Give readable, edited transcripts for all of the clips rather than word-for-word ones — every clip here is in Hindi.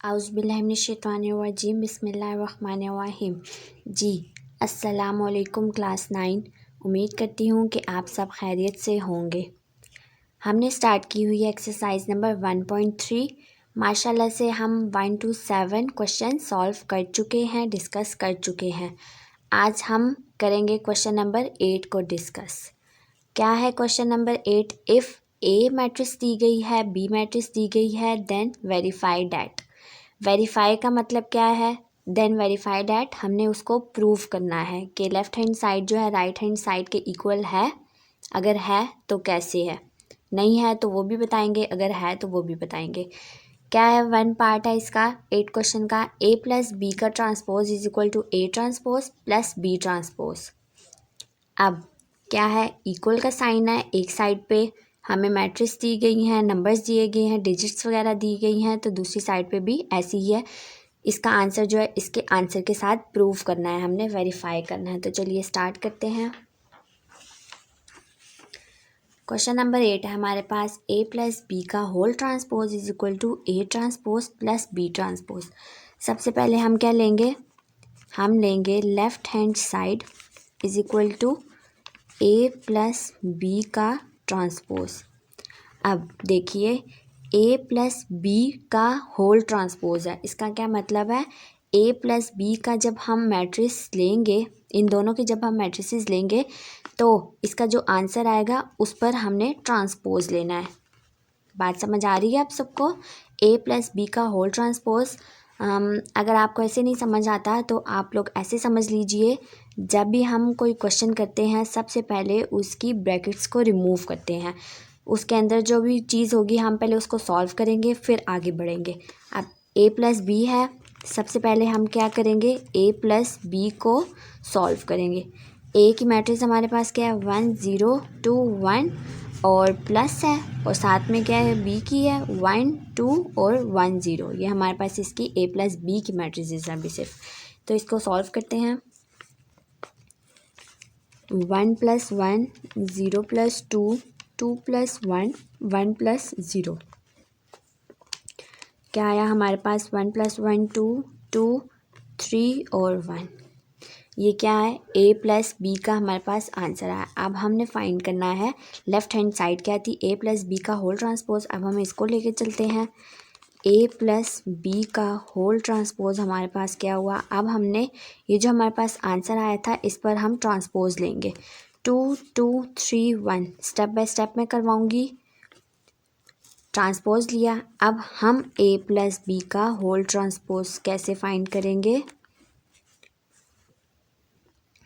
औज़ुबिल्लाहिमिनश्शैतानिर्रजीम बिस्मिल्लाहिर्रहमानिर्रहीम। जी अस्सलामुअलैकुम क्लास 9। उम्मीद करती हूँ कि आप सब खैरियत से होंगे। हमने स्टार्ट की हुई एक्सरसाइज नंबर 1.3। माशाल्लाह से हम 1 to 7 क्वेश्चन सॉल्व कर चुके हैं, डिस्कस कर चुके हैं। आज हम करेंगे क्वेश्चन नंबर 8 को डिस्कस। क्या है question number 8? If a matrix दी गई है, बी मैट्रिक्स दी गई है, देन वेरीफाई डैट। वेरीफाई का मतलब क्या है? देन वेरीफाई डैट, हमने उसको प्रूव करना है कि लेफ़्ट हैंड साइड जो है राइट हैंड साइड के इक्वल है। अगर है तो कैसे है, नहीं है तो वो भी बताएंगे, अगर है तो वो भी बताएंगे। क्या है? 1 पार्ट है इसका 8 क्वेश्चन का। ए प्लस बी का transpose is equal to A transpose plus B transpose. अब क्या है? इक्वल का साइन है, एक साइड पे हमें मैट्रिक्स दी गई हैं, नंबर्स दिए गए हैं, डिजिट्स वगैरह दी गई हैं, तो दूसरी साइड पे भी ऐसी ही है। इसका आंसर जो है इसके आंसर के साथ प्रूव करना है, हमने वेरीफाई करना है। तो चलिए स्टार्ट करते हैं। क्वेश्चन नंबर 8 है हमारे पास, ए प्लस बी का whole transpose is equal to A transpose plus B transpose. सबसे पहले हम क्या लेंगे? हम लेंगे left hand side is equal to A plus B का ट्रांसपोज। अब देखिए, ए प्लस बी का होल ट्रांसपोज है, इसका क्या मतलब है? ए प्लस बी का जब हम मैट्रिक्स लेंगे, इन दोनों के जब हम मैट्रिसेस लेंगे तो इसका जो आंसर आएगा उस पर हमने ट्रांसपोज लेना है। बात समझ आ रही है आप सबको? ए प्लस बी का होल ट्रांसपोज। अगर आपको ऐसे नहीं समझ आता तो आप लोग ऐसे समझ लीजिए, जब भी हम कोई क्वेश्चन करते हैं सबसे पहले उसकी ब्रैकेट्स को रिमूव करते हैं। उसके अंदर जो भी चीज़ होगी हम पहले उसको सॉल्व करेंगे, फिर आगे बढ़ेंगे। अब ए प्लस बी है, सबसे पहले हम क्या करेंगे? ए प्लस बी को सॉल्व करेंगे। ए की मैट्रिक्स हमारे पास क्या है? 1 0 2 1 और प्लस है, और साथ में क्या है? बी की है 1 2 और 1 0। ये हमारे पास इसकी ए प्लस बी की मैट्रिसेस हैं अभी सिर्फ। तो इसको सॉल्व करते हैं। 1 + 1 0 + 2 2 + 1 1 + 0। क्या आया हमारे पास? 1 + 1 2 2 3 और 1। ये क्या है? ए प्लस बी का हमारे पास आंसर आया। अब हमने फाइंड करना है लेफ्ट हैंड साइड क्या थी? ए प्लस बी का होल ट्रांसपोज। अब हम इसको लेके चलते हैं। ए प्लस बी का होल ट्रांसपोज हमारे पास क्या हुआ? अब हमने ये जो हमारे पास आंसर आया था इस पर हम ट्रांसपोज लेंगे। 2 2 3 1 स्टेप बाय स्टेप में करवाऊंगी। ट्रांसपोज लिया। अब हम ए प्लस बी का होल ट्रांसपोज कैसे फाइंड करेंगे?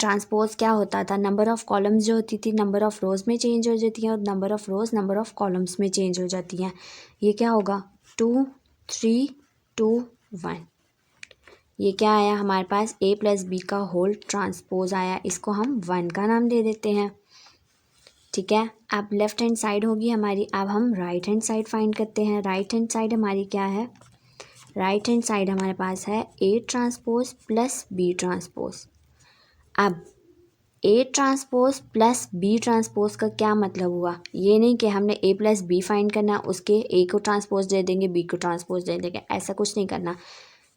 ट्रांसपोज क्या होता था? नंबर ऑफ़ कॉलम्स जो होती थी नंबर ऑफ़ रोज़ में चेंज हो जाती हैं, और number of rows number of columns में चेंज हो जाती हैं। ये क्या होगा? 2 3 2 1। ये क्या आया हमारे पास? ए प्लस बी का होल ट्रांसपोज आया। इसको हम 1 का नाम दे देते हैं, ठीक है। अब लेफ्ट हैंड साइड होगी हमारी। अब हम राइट हैंड साइड फाइंड करते हैं। राइट हैंड साइड हमारी क्या है? राइट हैंड साइड हमारे पास है A transpose plus B transpose. अब A transpose plus B transpose का क्या मतलब हुआ? ये नहीं कि हमने ए प्लस बी फाइंड करना, उसके ए को ट्रांसपोज दे देंगे, बी को ट्रांसपोज दे देंगे, ऐसा कुछ नहीं करना।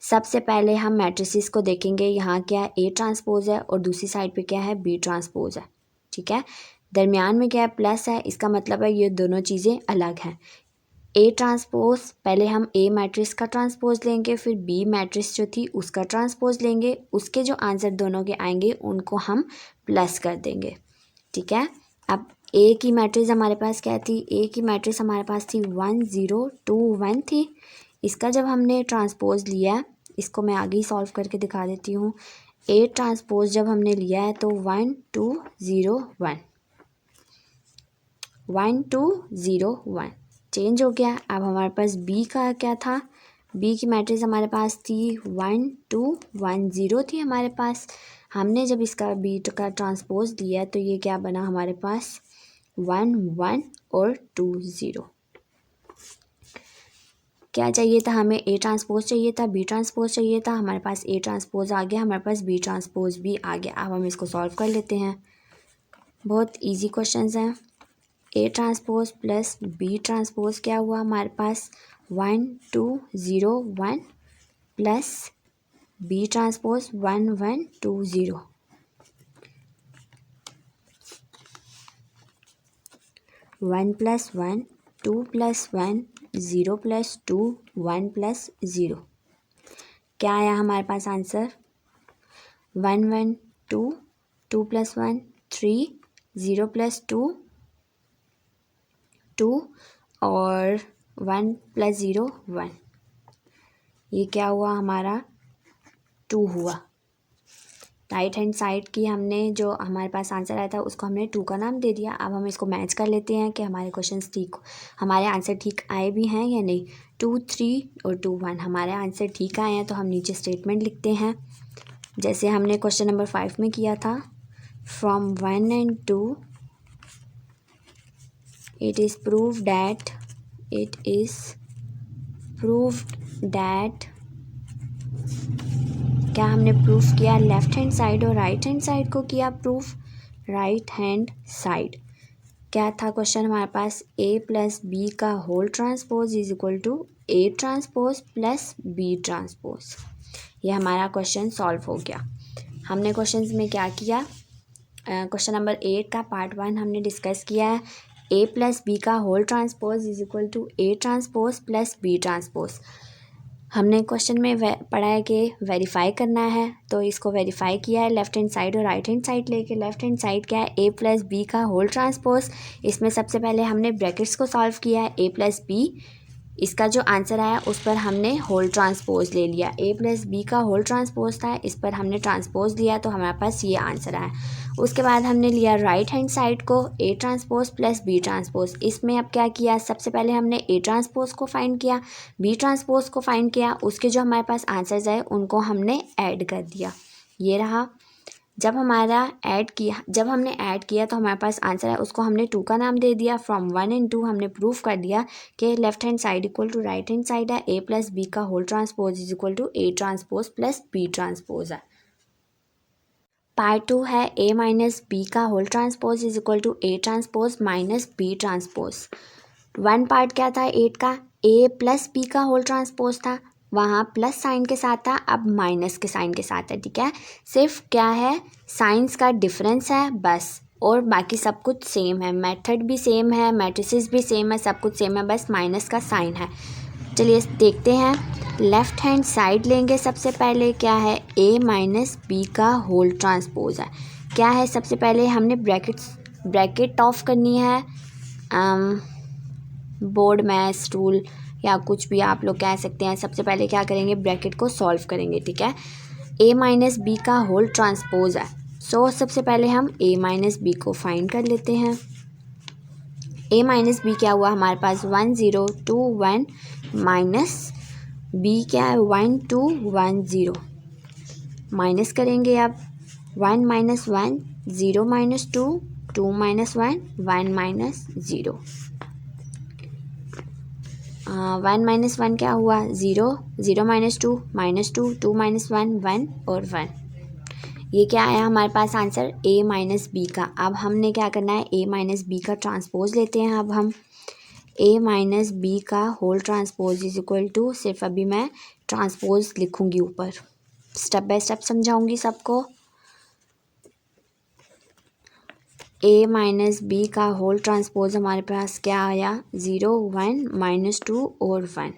सबसे पहले हम मैट्रिसेस को देखेंगे। यहाँ क्या है? ए ट्रांसपोज है और दूसरी साइड पे क्या है? बी ट्रांसपोज है, ठीक है। दरमियान में क्या है? प्लस है, इसका मतलब है ये दोनों चीज़ें अलग हैं। ए ट्रांसपोज पहले हम ए मैट्रिक्स का ट्रांसपोज लेंगे, फिर बी मैट्रिक्स जो थी उसका ट्रांसपोज लेंगे। उसके जो आंसर दोनों के आएंगे उनको हम प्लस कर देंगे, ठीक है। अब ए की मैट्रिक्स हमारे पास क्या थी? ए की मैट्रिक्स हमारे पास थी 1 0 2 1 थी। इसका जब हमने ट्रांसपोज लिया, इसको मैं आगे ही सॉल्व करके दिखा देती हूँ। ए ट्रांसपोज जब हमने लिया है तो 1 2 0 1 1 2 0 1 चेंज हो गया। अब हमारे पास बी का क्या था? बी की मैट्रिक्स हमारे पास थी 1 2 1 0 थी हमारे पास। हमने जब इसका बी का ट्रांसपोज दिया तो ये क्या बना हमारे पास? 1 1 और 2 0। क्या चाहिए था हमें? ए ट्रांसपोज चाहिए था, बी ट्रांसपोज चाहिए था। हमारे पास ए ट्रांसपोज आ गया, हमारे पास बी ट्रांसपोज भी आ गया। अब हम इसको सॉल्व कर लेते हैं। बहुत ईजी क्वेश्चंस हैं। A transpose plus B transpose क्या हुआ हमारे पास? 1 2 0 1 प्लस बी ट्रांसपोज 1 1 2 0, 1 + 1 2 + 1 0 + 2 1 + 0। क्या आया हमारे पास आंसर? 1 1 2 2 + 1 3 0 + 2 2 और 1 + 0 1। ये क्या हुआ हमारा? 2 हुआ। राइट हैंड साइड की हमने जो हमारे पास आंसर आया था उसको हमने 2 का नाम दे दिया। अब हम इसको मैच कर लेते हैं कि हमारे क्वेश्चंस ठीक, हमारे आंसर ठीक आए भी हैं या नहीं। 2 3 और 2 1 हमारे आंसर ठीक आए हैं, तो हम नीचे स्टेटमेंट लिखते हैं जैसे हमने क्वेश्चन नंबर 5 में किया था। From 1 and 2 it is proved that क्या हमने प्रूफ किया? लेफ्ट हैंड साइड और राइट हैंड साइड को किया प्रूफ। राइट हैंड साइड क्या था क्वेश्चन हमारे पास? a + b का whole transpose is equal to a transpose plus b transpose. ये हमारा क्वेश्चन सॉल्व हो गया। हमने क्वेश्चंस में क्या किया? क्वेश्चन नंबर 8 का पार्ट 1 हमने डिस्कस किया है। a + b का whole transpose is equal to a transpose plus b transpose. हमने क्वेश्चन में पढ़ा है कि वेरीफाई करना है, तो इसको वेरीफाई किया है लेफ्ट हैंड साइड और राइट हैंड साइड लेके। लेफ्ट हैंड साइड क्या है? a + b का होल ट्रांसपोज। इसमें सबसे पहले हमने ब्रैकेट्स को सॉल्व किया है। a + b, इसका जो आंसर आया उस पर हमने होल ट्रांसपोज ले लिया। a + b का होल ट्रांसपोज था, इस पर हमने ट्रांसपोज लिया, तो हमारे पास ये आंसर आया। उसके बाद हमने लिया राइट हैंड साइड को a transpose plus b transpose. इसमें अब क्या किया? सबसे पहले हमने a ट्रांसपोज को फाइंड किया, b ट्रांसपोज को फाइंड किया, उसके जो हमारे पास आंसर्स आए उनको हमने ऐड कर दिया। ये रहा। जब हमने ऐड किया तो हमारे पास आंसर है, उसको हमने 2 का नाम दे दिया। फ्रॉम 1 and 2 हमने प्रूफ कर दिया कि left hand side equal to right hand side है। a + b का whole transpose is equal to a transpose plus b transpose है। पार्ट 2 है a - b का whole transpose is equal to a transpose minus b transpose. 1 part क्या था 8 का? a + b का होल ट्रांसपोज था, वहाँ प्लस साइन के साथ था, अब माइनस के साइन के साथ है। ठीक है, सिर्फ क्या है? साइंस का डिफरेंस है बस, और बाकी सब कुछ सेम है। मेथड भी सेम है, मैट्रिसेस भी सेम है, सब कुछ सेम है, बस माइनस का साइन है। चलिए देखते हैं। लेफ्ट हैंड साइड लेंगे सबसे पहले। क्या है? a - b का होल ट्रांसपोज है। क्या है? सबसे पहले हमने ब्रैकेट ऑफ करनी है। बोर्ड में स्टूल या कुछ भी आप लोग कह सकते हैं। सबसे पहले क्या करेंगे? ब्रैकेट को सॉल्व करेंगे। ठीक है, a - b का होल ट्रांसपोज है, सो सबसे पहले हम a - b को फाइंड कर लेते हैं। a - b क्या हुआ हमारे पास? 1 0 2 1 माइनस b क्या है? 1 2 1 0। माइनस करेंगे अब 1 - 1 0 - 2 2 - 1 1 - 0। 1 - 1 क्या हुआ? 0 0 - 2 -2 2 - 1 1 और 1। ये क्या आया हमारे पास आंसर? a - b का। अब हमने क्या करना है? a - b का ट्रांसपोज लेते हैं। अब हम a - b का whole transpose is equal to, सिर्फ अभी मैं ट्रांसपोज लिखूंगी ऊपर, स्टेप बाय स्टेप समझाऊंगी सबको। a - b का होल ट्रांसपोज हमारे पास क्या आया? 0 1 -2 और 1।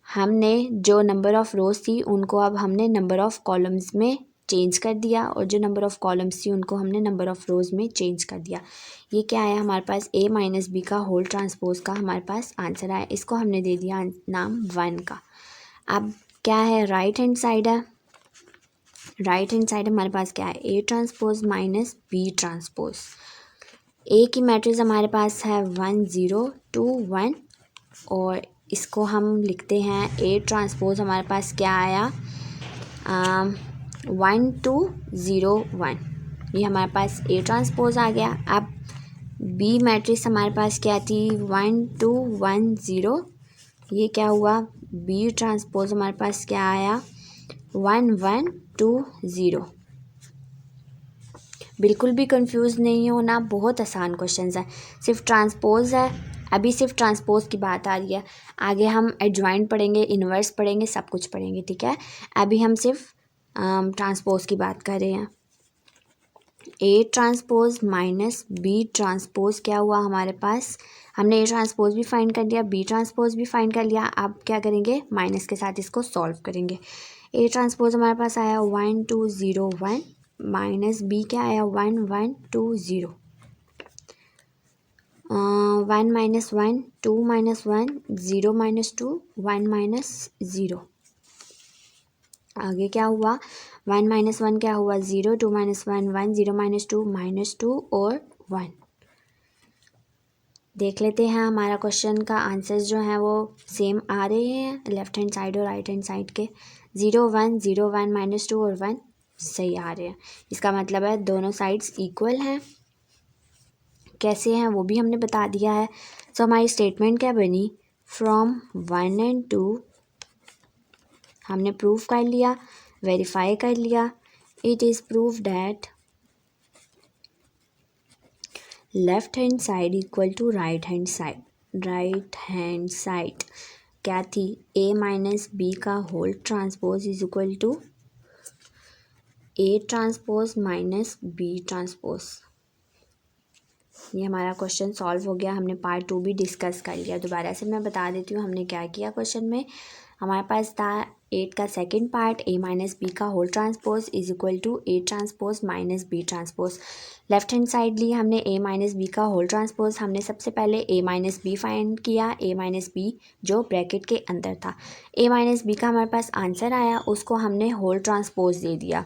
हमने जो नंबर ऑफ़ रोज़ थी उनको अब हमने नंबर ऑफ़ कॉलम्स में चेंज कर दिया, और जो नंबर ऑफ़ कॉलम्स थी उनको हमने नंबर ऑफ़ रोज़ में चेंज कर दिया। ये क्या आया हमारे पास? a - b का होल ट्रांसपोज का हमारे पास आंसर आया। इसको हमने दे दिया नाम 1 का। अब क्या है? राइट हैंड साइड है। राइट हैंड साइड हमारे पास क्या है? a transpose minus b transpose. a की मैट्रिक्स हमारे पास है 1 0 2 1, और इसको हम लिखते हैं a ट्रांसपोज हमारे पास क्या आया? 1 2 0 1। ये हमारे पास a ट्रांसपोज आ गया। अब b मैट्रिक्स हमारे पास क्या थी? 1 2 1 0। ये क्या हुआ? b ट्रांसपोज हमारे पास क्या आया? 1 1 2 0। बिल्कुल भी कंफ्यूज नहीं होना, बहुत आसान क्वेश्चंस है, सिर्फ ट्रांसपोज है, अभी सिर्फ ट्रांसपोज की बात आ रही है, आगे हम एडजॉइंट पढ़ेंगे, इन्वर्स पढ़ेंगे, सब कुछ पढ़ेंगे, ठीक है। अभी हम सिर्फ ट्रांसपोज की बात कर रहे हैं। A transpose minus B transpose क्या हुआ हमारे पास, हमने ए ट्रांसपोज भी फाइंड कर लिया, बी ट्रांसपोज भी फाइंड कर लिया। अब क्या करेंगे, माइनस के साथ इसको सॉल्व करेंगे। ए ट्रांसपोज हमारे पास आया 1 2 0 1, माइनस बी क्या आया 1 1 2 0, 1 माइनस 1 2 माइनस 1 0 माइनस 2 1 माइनस 0। आगे क्या हुआ, 1 माइनस 1 क्या हुआ 0, 2 माइनस 1 1, 0 माइनस 2 और 1। देख लेते हैं हमारा क्वेश्चन का आंसर्स जो हैं वो सेम आ रहे हैं लेफ्ट हैंड साइड और राइट हैंड साइड के। 0 1 0 1 -2 और 1 सही आ रहे हैं। इसका मतलब है दोनों साइड्स इक्वल हैं। कैसे हैं वो भी हमने बता दिया है। सो हमारी स्टेटमेंट क्या बनी, फ्रॉम 1 and 2 हमने प्रूव कर लिया, वेरीफाई कर लिया। It is prove that left hand side equal to right hand side. Right hand side क्या थी, ए माइनस बी का whole transpose is equal to A transpose minus B transpose. ये हमारा क्वेश्चन सॉल्व हो गया। हमने पार्ट 2 भी डिस्कस कर लिया। दोबारा से मैं बता देती हूँ हमने क्या किया। क्वेश्चन में हमारे पास था 8 का second part, A minus B का whole transpose is equal to A transpose minus B transpose. Left hand side ली हमने ए माइनस बी का होल ट्रांसपोज। हमने सबसे पहले ए माइनस बी फाइंड किया, ए माइनस बी जो ब्रैकेट के अंदर था। ए माइनस बी का हमारे पास आंसर आया, उसको हमने होल ट्रांसपोज दे दिया।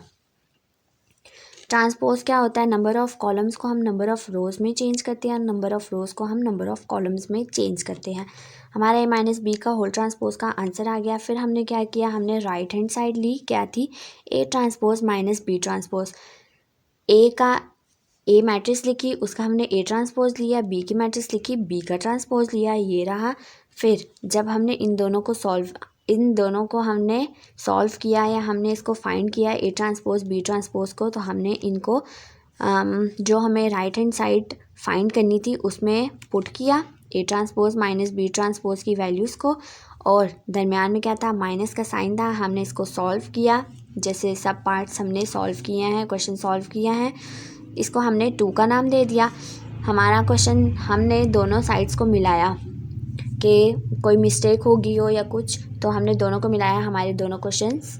ट्रांसपोज क्या होता है, नंबर ऑफ़ कॉलम्स को हम नंबर ऑफ़ रोज़ में चेंज करते हैं, नंबर ऑफ़ रोज़ को हम नंबर ऑफ़ कॉलम्स में चेंज करते हैं। हमारा ए माइनस बी का होल ट्रांसपोज का आंसर आ गया। फिर हमने क्या किया, हमने राइट हैंड साइड ली, क्या थी, A transpose minus B transpose. A का ए मैट्रिक्स लिखी, उसका हमने ए ट्रांसपोज लिया, बी की मैट्रिक्स लिखी, बी का ट्रांसपोज लिया, ये रहा। फिर जब हमने इन दोनों को हमने सॉल्व किया या हमने इसको फाइंड किया ए ट्रांसपोज बी ट्रांसपोज को, तो हमने इनको जो हमें राइट हैंड साइड फाइंड करनी थी उसमें पुट किया A transpose minus B transpose की वैल्यूज़ को, और दरमियान में क्या था, माइनस का साइन था। हमने इसको सॉल्व किया, जैसे सब पार्ट्स हमने सॉल्व किए हैं, क्वेश्चन सॉल्व किया है। इसको हमने 2 का नाम दे दिया। हमारा क्वेश्चन हमने दोनों साइड्स को मिलाया कि कोई मिस्टेक होगी हो या कुछ, तो हमने दोनों को मिलाया। हमारे दोनों क्वेश्चंस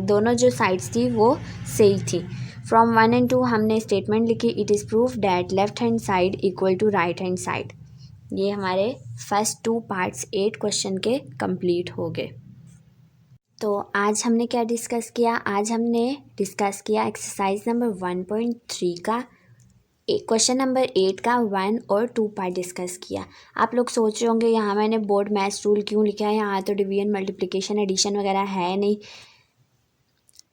दोनों जो साइड्स थी वो सही थी। फ्रॉम 1 and 2 हमने स्टेटमेंट लिखी, it is proof that left hand side equal to right hand side. ये हमारे फर्स्ट 2 पार्ट्स 8 क्वेश्चन के कंप्लीट हो गए। तो आज हमने क्या डिस्कस किया, आज हमने डिस्कस किया एक्सरसाइज नंबर 1.3 का क्वेश्चन नंबर 8 का 1 और 2 पार्ट डिस्कस किया। आप लोग सोच रहे होंगे यहाँ मैंने बोर्ड मैथ्स रूल क्यों लिखा है, यहाँ तो डिवीजन मल्टीप्लिकेशन एडिशन वगैरह है नहीं।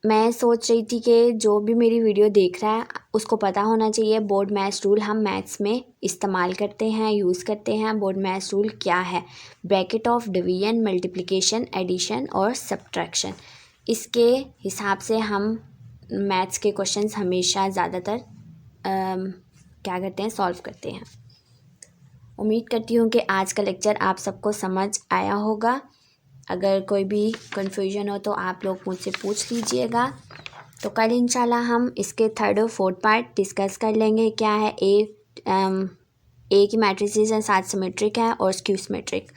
मैं सोच रही थी कि जो भी मेरी वीडियो देख रहा है उसको पता होना चाहिए बोर्ड मैथ्स रूल हम मैथ्स में इस्तेमाल करते हैं, यूज़ करते हैं। बोर्ड मैथ्स रूल क्या है, bracket of division multiplication addition और सब्ट्रैक्शन, इसके हिसाब से हम मैथ्स के क्वेश्चंस हमेशा ज़्यादातर क्या करते हैं, सॉल्व करते हैं। उम्मीद करती हूँ कि आज का लेक्चर आप सबको समझ आया होगा। अगर कोई भी कन्फ्यूजन हो तो आप लोग मुझसे पूछ लीजिएगा। तो कल इंशाल्लाह हम इसके 3rd और 4th पार्ट डिस्कस कर लेंगे। क्या है, ए की मैट्रिसेस हैं 7 सिमेट्रिक है और स्क्यू सिमेट्रिक।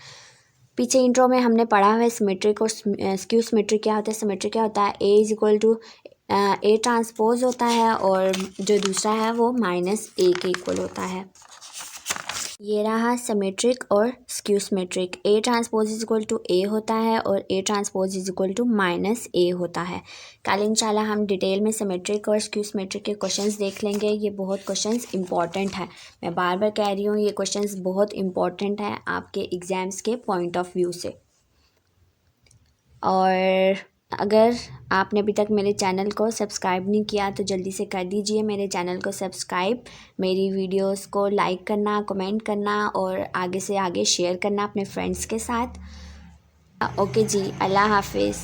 पीछे इंट्रो में हमने पढ़ा है सिमेट्रिक और स्क्यू सिमेट्रिक क्या होता है। सिमेट्रिक क्या होता है, A is equal to A transpose होता है और जो दूसरा है वो माइनस ए के इक्वल होता है। ये रहा सिमेट्रिक और skew symmetric. A transpose is equal to A होता है और A transpose is equal to minus A होता है। कल इंशाल्लाह हम डिटेल में सिमेट्रिक और स्क्यू सिमेट्रिक के क्वेश्चंस देख लेंगे। ये बहुत क्वेश्चंस इंपॉर्टेंट है, मैं बार बार कह रही हूँ ये क्वेश्चंस बहुत इंपॉर्टेंट है आपके एग्ज़ाम्स के पॉइंट ऑफ व्यू से। और अगर आपने अभी तक मेरे चैनल को सब्सक्राइब नहीं किया तो जल्दी से कर दीजिए मेरे चैनल को सब्सक्राइब, मेरी वीडियोस को लाइक करना, कमेंट करना और आगे से आगे शेयर करना अपने फ्रेंड्स के साथ। ओके जी, अल्लाह हाफिज़।